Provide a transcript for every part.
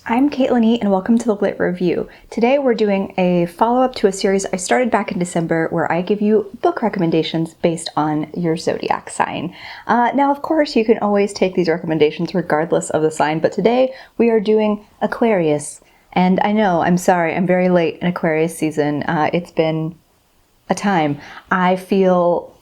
I'm Caitlin E, and welcome to the Lit Review. Today we're doing a follow-up to a series I started back in December where I give you book recommendations based on your zodiac sign. Now, of course, you can always take these recommendations regardless of the sign, but today we are doing Aquarius. And I know, I'm sorry, I'm very late in Aquarius season. It's been a time. I feel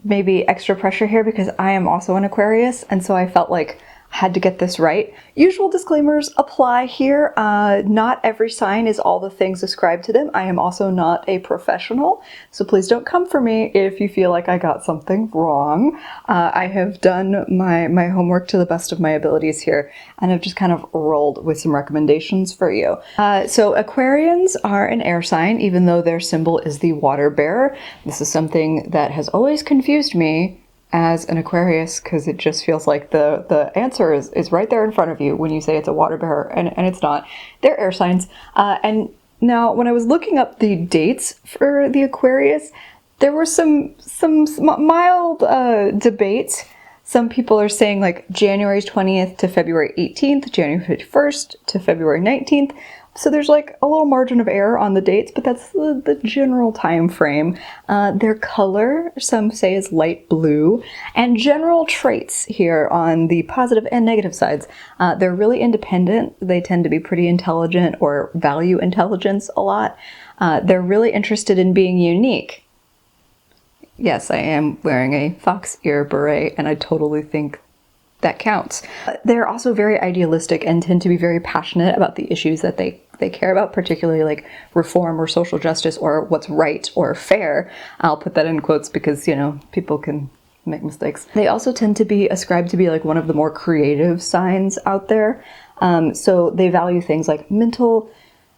maybe extra pressure here because I am also an Aquarius, and so I felt like had to get this right. Usual disclaimers apply here. Not every sign is all the things ascribed to them. I am also not a professional, so please don't come for me if you feel like I got something wrong. I have done my homework to the best of my abilities here, and I've just kind of rolled with some recommendations for you. So Aquarians are an air sign, even though their symbol is the water bearer. This is something that has always confused me as an Aquarius, because it just feels like the answer is right there in front of you when you say it's a water bearer, and it's not. They're air signs. And now when I was looking up the dates for the Aquarius, there were some mild debates. Some people are saying like January 20th to February 18th, January 51st to February 19th. So there's like a little margin of error on the dates, but that's the general time frame. Their color, some say, is light blue. And general traits here on the positive and negative sides. They're really independent. They tend to be pretty intelligent or value intelligence a lot. They're really interested in being unique. Yes, I am wearing a fox ear beret, and I totally think that counts. They're also very idealistic and tend to be very passionate about the issues that they care about, particularly like reform or social justice or what's right or fair. I'll put that in quotes because, you know, people can make mistakes. They also tend to be ascribed to be like one of the more creative signs out there. So they value things like mental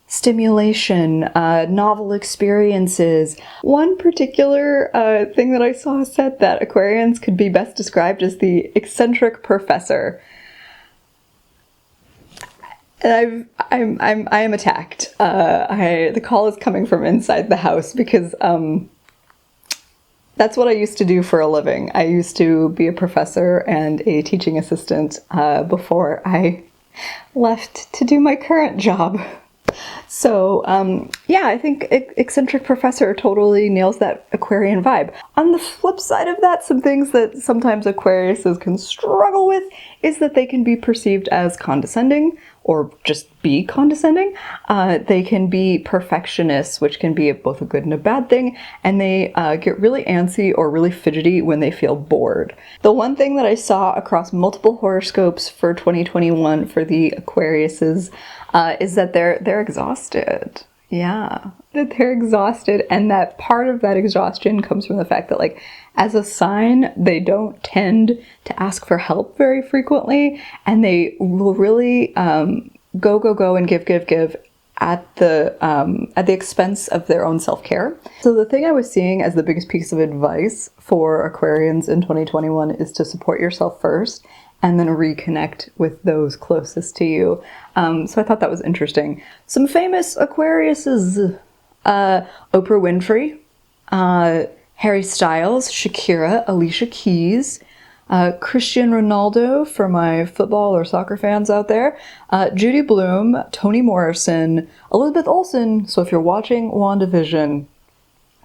stimulation, novel experiences. One particular thing that I saw said that Aquarians could be best described as the eccentric professor. And I am attacked. The call is coming from inside the house because that's what I used to do for a living. I used to be a professor and a teaching assistant before I left to do my current job. So, yeah, I think eccentric professor totally nails that Aquarian vibe. On the flip side of that, some things that sometimes Aquariuses can struggle with is that they can be perceived as condescending or just be condescending. They can be perfectionists, which can be both a good and a bad thing, and they get really antsy or really fidgety when they feel bored. The one thing that I saw across multiple horoscopes for 2021 for the Aquariuses is that they're exhausted. Yeah, that they're exhausted, and that part of that exhaustion comes from the fact that, like, as a sign, they don't tend to ask for help very frequently, and they will really go and give at the expense of their own self-care. So the thing I was seeing as the biggest piece of advice for Aquarians in 2021 is to support yourself first and then reconnect with those closest to you. So I thought that was interesting. Some famous Aquariuses, Oprah Winfrey, Harry Styles, Shakira, Alicia Keys, Cristiano Ronaldo for my football or soccer fans out there, Judy Blume, Toni Morrison, Elizabeth Olsen. So if you're watching WandaVision,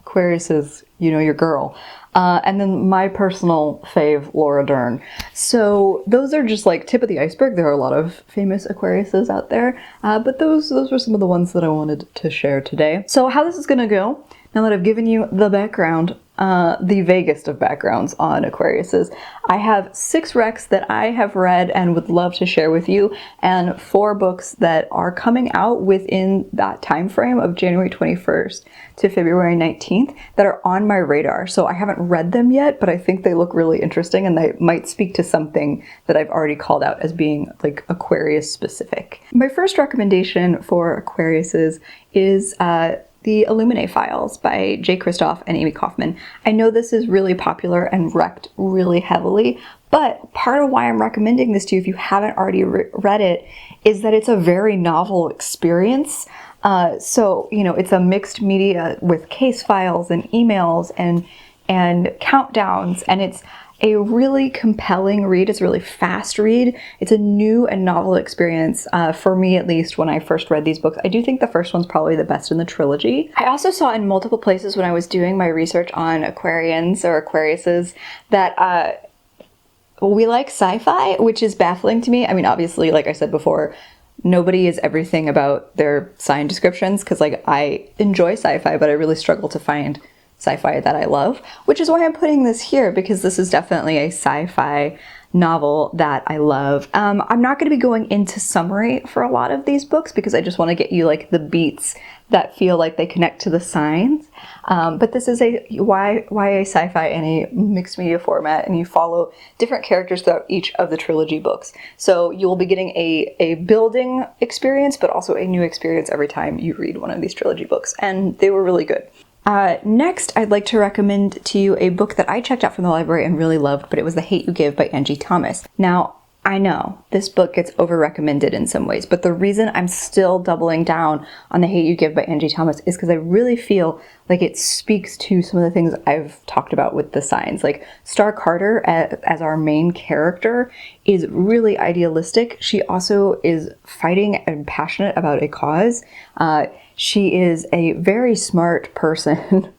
Aquariuses, you know your girl. And then my personal fave, Laura Dern. So those are just like tip of the iceberg. There are a lot of famous Aquariuses out there, but those were some of the ones that I wanted to share today. So how this is gonna go, now that I've given you the background, the vaguest of backgrounds on Aquariuses, I have 6 recs that I have read and would love to share with you, and 4 books that are coming out within that time frame of January 21st to February 19th that are on my radar. So I haven't read them yet, but I think they look really interesting and they might speak to something that I've already called out as being like Aquarius specific. My first recommendation for Aquariuses is the Illuminati Files by Jay Kristoff and Amy Kaufman. I know this is really popular and wrecked really heavily, but part of why I'm recommending this to you if you haven't already read it is that it's a very novel experience. So, you know, it's a mixed media with case files and emails and countdowns, and a really compelling read. It's a really fast read. It's a new and novel experience, for me at least, when I first read these books. I do think the first one's probably the best in the trilogy. I also saw in multiple places when I was doing my research on Aquarians or Aquariuses that we like sci-fi, which is baffling to me. I mean, obviously, like I said before, nobody is everything about their sign descriptions, because like I enjoy sci-fi, but I really struggle to find sci-fi that I love, which is why I'm putting this here, because this is definitely a sci-fi novel that I love. I'm not going to be going into summary for a lot of these books because I just want to get you like the beats that feel like they connect to the signs. But this is a YA sci-fi in a mixed media format, and you follow different characters throughout each of the trilogy books. So you will be getting a building experience, but also a new experience every time you read one of these trilogy books, and they were really good. Next, I'd like to recommend to you a book that I checked out from the library and really loved, but it was The Hate U Give by Angie Thomas. Now, I know this book gets over-recommended in some ways, but the reason I'm still doubling down on The Hate U Give by Angie Thomas is because I really feel like it speaks to some of the things I've talked about with the signs. Like, Star Carter, as our main character, is really idealistic. She also is fighting and passionate about a cause. She is a very smart person,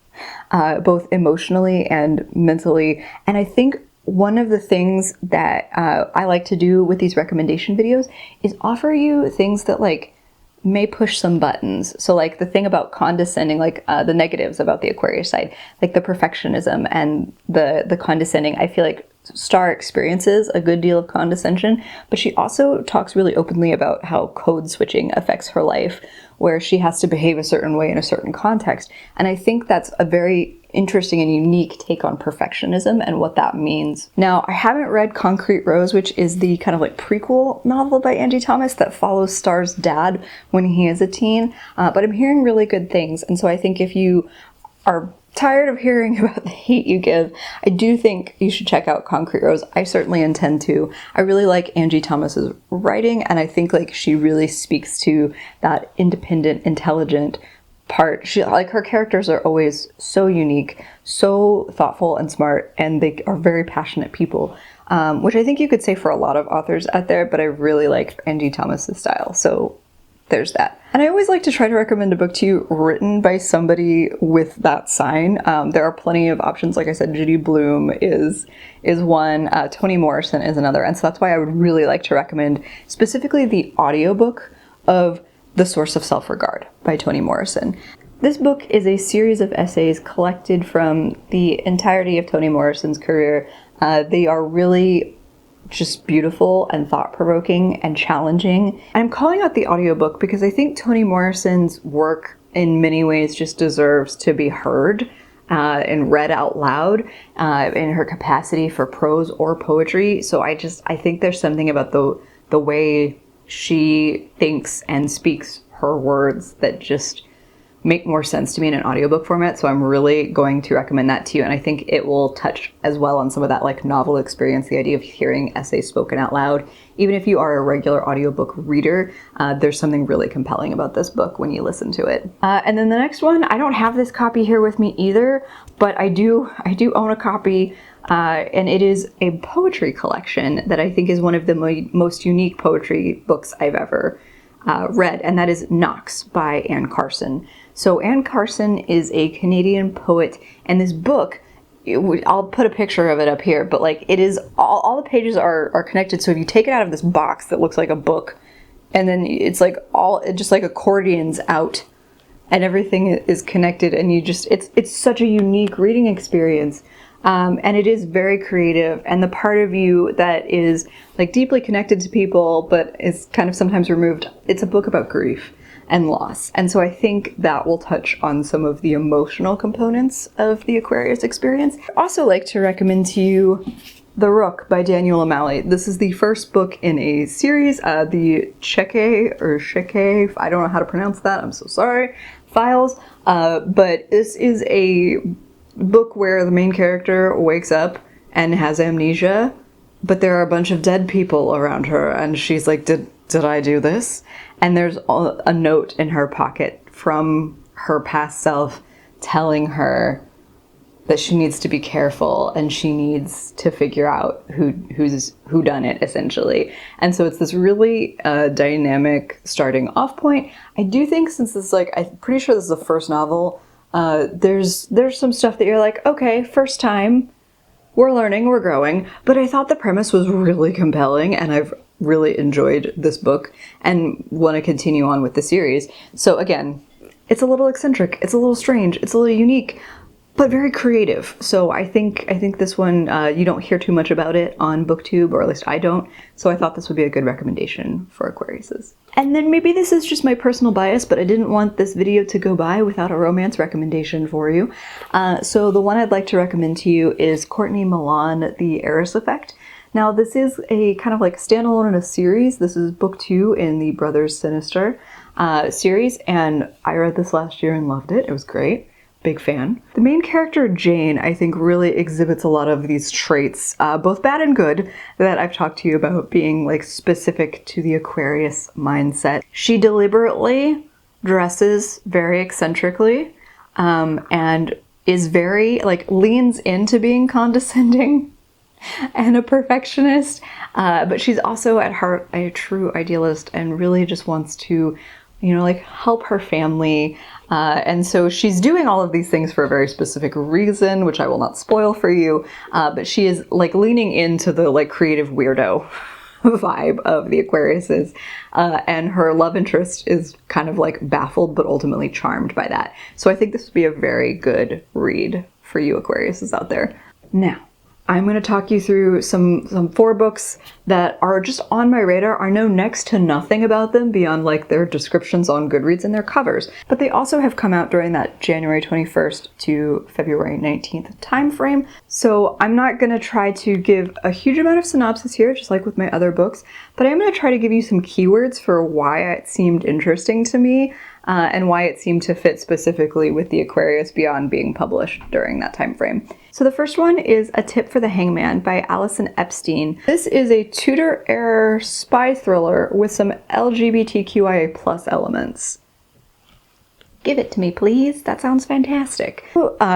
both emotionally and mentally. And I think one of the things that I like to do with these recommendation videos is offer you things that like may push some buttons. So like the thing about condescending, like the negatives about the Aquarius side, like the perfectionism and the condescending. I feel like Star experiences a good deal of condescension, but she also talks really openly about how code switching affects her life, where she has to behave a certain way in a certain context. And I think that's a very interesting and unique take on perfectionism and what that means. Now, I haven't read Concrete Rose, which is the kind of like prequel novel by Angie Thomas that follows Star's dad when he is a teen, but I'm hearing really good things. And so I think if you are tired of hearing about The Hate U Give, I do think you should check out Concrete Rose. I certainly intend to. I really like Angie Thomas's writing, and I think like she really speaks to that independent, intelligent part. She, like, her characters are always so unique, so thoughtful and smart, and they are very passionate people, which I think you could say for a lot of authors out there, but I really like Angie Thomas's style. So there's that. And I always like to try to recommend a book to you written by somebody with that sign. There are plenty of options. Like I said, Judy Blume is one, Toni Morrison is another. And so that's why I would really like to recommend specifically the audiobook of The Source of Selfregard by Toni Morrison. This book is a series of essays collected from the entirety of Toni Morrison's career. They are really just beautiful and thought-provoking and challenging. I'm calling out the audiobook because I think Toni Morrison's work in many ways just deserves to be heard and read out loud in her capacity for prose or poetry. So I think there's something about the way she thinks and speaks her words that just make more sense to me in an audiobook format. So I'm really going to recommend that to you. And I think it will touch as well on some of that like novel experience, the idea of hearing essays spoken out loud. Even if you are a regular audiobook reader, there's something really compelling about this book when you listen to it. And then the next one, I don't have this copy here with me either, but I do own a copy, and it is a poetry collection that I think is one of the most unique poetry books I've ever read, and that is Knox by Anne Carson. So Anne Carson is a Canadian poet, and this book, I'll put a picture of it up here, but like it is, all the pages are connected. So if you take it out of this box that looks like a book, and then it's like it just like accordions out, and everything is connected, and it's such a unique reading experience. And it is very creative, and the part of you that is like deeply connected to people but is kind of sometimes removed, it's a book about grief and loss. And so I think that will touch on some of the emotional components of the Aquarius experience. I'd also like to recommend to you The Rook by Daniel O'Malley. This is the first book in a series, the Sheke, I don't know how to pronounce that, I'm so sorry, Files. But this is a book where the main character wakes up and has amnesia, but there are a bunch of dead people around her, and she's like, did I do this? And there's a note in her pocket from her past self telling her that she needs to be careful and she needs to figure out who done it, essentially. And so it's this really dynamic starting off point. I do think, since this is like, I'm pretty sure this is the first novel, there's some stuff that you're like, okay, first time, we're learning, we're growing, but I thought the premise was really compelling and I've really enjoyed this book and want to continue on with the series. So again, it's a little eccentric, it's a little strange, it's a little unique, but very creative. So I think this one, you don't hear too much about it on BookTube, or at least I don't. So I thought this would be a good recommendation for Aquariuses. And then maybe this is just my personal bias, but I didn't want this video to go by without a romance recommendation for you. So the one I'd like to recommend to you is Courtney Milan, The Heiress Effect. Now this is a kind of like standalone in a series. This is book 2 in the Brothers Sinister series, and I read this last year and loved it. It was great. Big fan. The main character, Jane, I think really exhibits a lot of these traits, both bad and good, that I've talked to you about being like specific to the Aquarius mindset. She deliberately dresses very eccentrically, and is very, like, leans into being condescending and a perfectionist, but she's also at heart a true idealist and really just wants to, you know, like, help her family. And so she's doing all of these things for a very specific reason, which I will not spoil for you, but she is like leaning into the like creative weirdo vibe of the Aquariuses, and her love interest is kind of like baffled but ultimately charmed by that. So I think this would be a very good read for you Aquariuses out there. Now, I'm going to talk you through some 4 books that are just on my radar. I know next to nothing about them beyond like their descriptions on Goodreads and their covers, but they also have come out during that January 21st to February 19th time frame. So I'm not going to try to give a huge amount of synopsis here, just like with my other books, but I'm going to try to give you some keywords for why it seemed interesting to me, and why it seemed to fit specifically with the Aquarius beyond being published during that time frame. So the first one is A Tip for the Hangman by Allison Epstein. This is a Tudor-era spy thriller with some LGBTQIA+ elements. Give it to me, please. That sounds fantastic.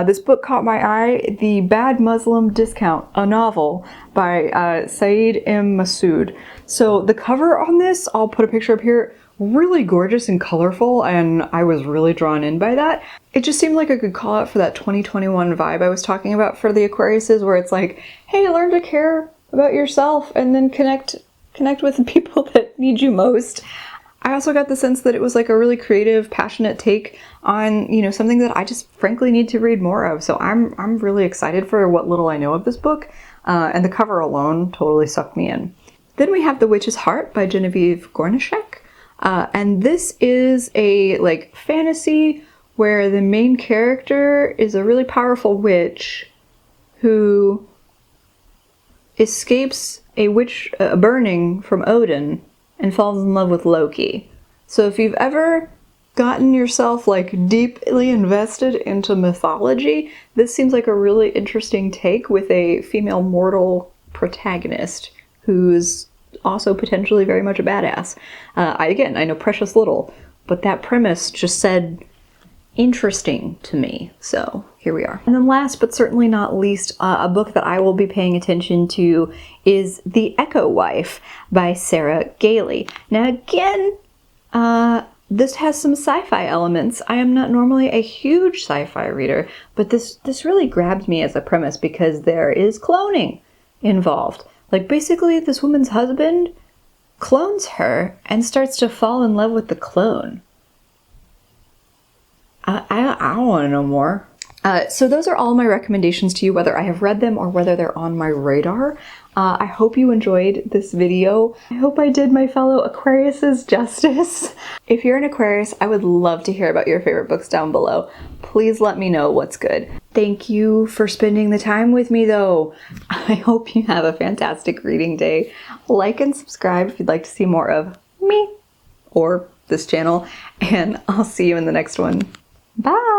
This book caught my eye, The Bad Muslim Discount, a novel by Saeed M. Masood. So the cover on this, I'll put a picture up here, really gorgeous and colorful, and I was really drawn in by that. It just seemed like a good call out for that 2021 vibe I was talking about for the Aquariuses, where it's like, hey, learn to care about yourself and then connect with the people that need you most. I also got the sense that it was like a really creative, passionate take on, you know, something that I just frankly need to read more of. So I'm really excited for what little I know of this book, and the cover alone totally sucked me in. Then we have The Witch's Heart by Genevieve Gornischek. And this is a like fantasy where the main character is a really powerful witch who escapes a burning from Odin and falls in love with Loki. So if you've ever gotten yourself like deeply invested into mythology, this seems like a really interesting take with a female mortal protagonist who's also potentially very much a badass. I know precious little, but that premise just said interesting to me, so here we are. And then last but certainly not least, a book that I will be paying attention to is The Echo Wife by Sarah Gailey. Now again, this has some sci-fi elements. I am not normally a huge sci-fi reader, but this really grabbed me as a premise because there is cloning involved. Like, basically, this woman's husband clones her and starts to fall in love with the clone. I want to know more. So those are all my recommendations to you, whether I have read them or whether they're on my radar. I hope you enjoyed this video. I hope I did my fellow Aquariuses justice. If you're an Aquarius, I would love to hear about your favorite books down below. Please let me know what's good. Thank you for spending the time with me, though. I hope you have a fantastic reading day. Like and subscribe if you'd like to see more of me or this channel, and I'll see you in the next one. Bye!